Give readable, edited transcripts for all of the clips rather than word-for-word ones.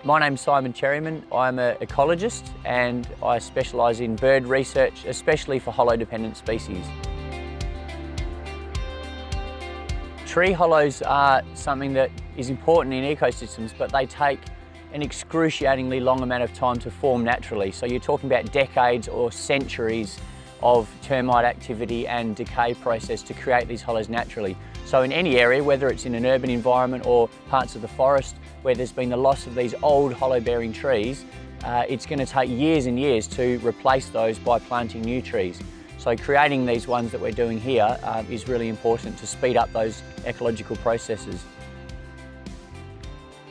My name's Cherriman. I'm an ecologist and I specialise in bird research, especially for hollow-dependent species. Tree hollows are something that is important in ecosystems, but they take an excruciatingly long amount of time to form naturally. So you're talking about decades or centuries of termite activity and decay process to create these hollows naturally. So in any area, whether it's in an urban environment or parts of the forest where there's been the loss of these old hollow-bearing trees, it's going to take years and years to replace those by planting new trees. So creating these ones that we're doing here is really important to speed up those ecological processes.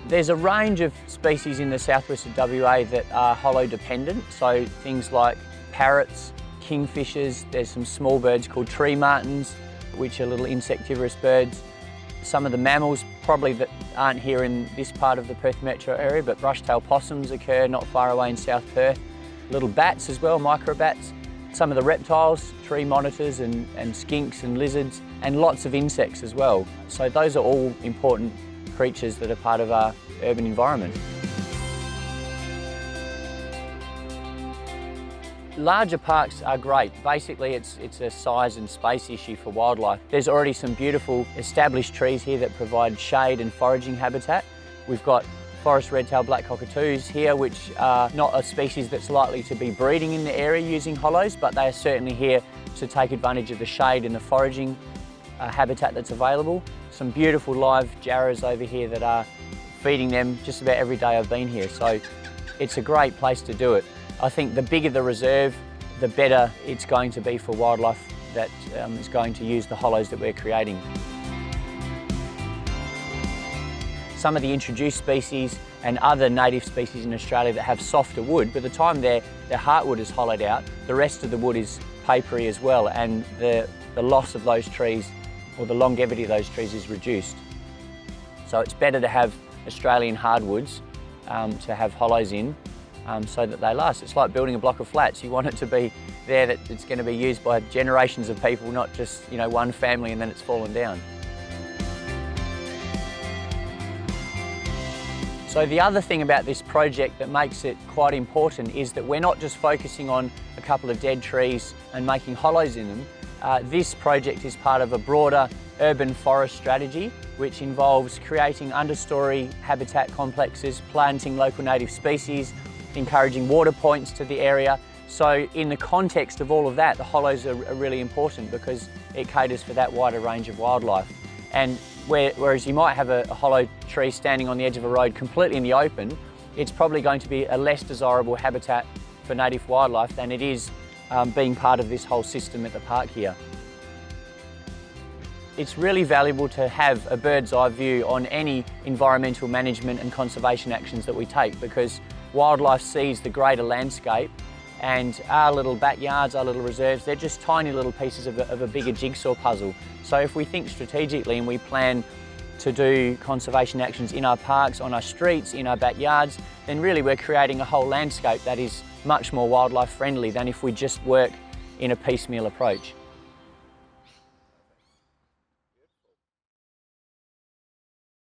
There's a range of species in the southwest of WA that are hollow-dependent, so things like parrots, kingfishers, there's some small birds called tree martins, which are little insectivorous birds. Some of the mammals probably that aren't here in this part of the Perth metro area, but brush-tailed possums occur not far away in South Perth. Little bats as well, microbats. Some of the reptiles, tree monitors and skinks and lizards, and lots of insects as well. So those are all important creatures that are part of our urban environment. Larger parks are great. Basically, it's a size and space issue for wildlife. There's already some beautiful established trees here that provide shade and foraging habitat. We've got forest red-tailed black cockatoos here, which are not a species that's likely to be breeding in the area using hollows, but they are certainly here to take advantage of the shade and the foraging habitat that's available. Some beautiful live jarrahs over here that are feeding them just about every day I've been here. So it's a great place to do it. I think the bigger the reserve, the better it's going to be for wildlife that is going to use the hollows that we're creating. Some of the introduced species and other native species in Australia that have softer wood, by the time their heartwood is hollowed out, the rest of the wood is papery as well, and the loss of those trees, or the longevity of those trees, is reduced. So it's better to have Australian hardwoods to have hollows in, so that they last. It's like building a block of flats. You want it to be there that it's going to be used by generations of people, not just one family and then it's fallen down. So the other thing about this project that makes it quite important is that we're not just focusing on a couple of dead trees and making hollows in them. This project is part of a broader urban forest strategy which involves creating understory habitat complexes, planting local native species, encouraging water points to the area. So in the context of all of that, the hollows are really important because it caters for that wider range of wildlife. And whereas you might have a hollow tree standing on the edge of a road completely in the open, it's probably going to be a less desirable habitat for native wildlife than it is being part of this whole system at the park here. It's really valuable to have a bird's eye view on any environmental management and conservation actions that we take, because wildlife sees the greater landscape, and our little backyards, our little reserves, they're just tiny little pieces of a bigger jigsaw puzzle. So if we think strategically and we plan to do conservation actions in our parks, on our streets, in our backyards, then really we're creating a whole landscape that is much more wildlife friendly than if we just work in a piecemeal approach.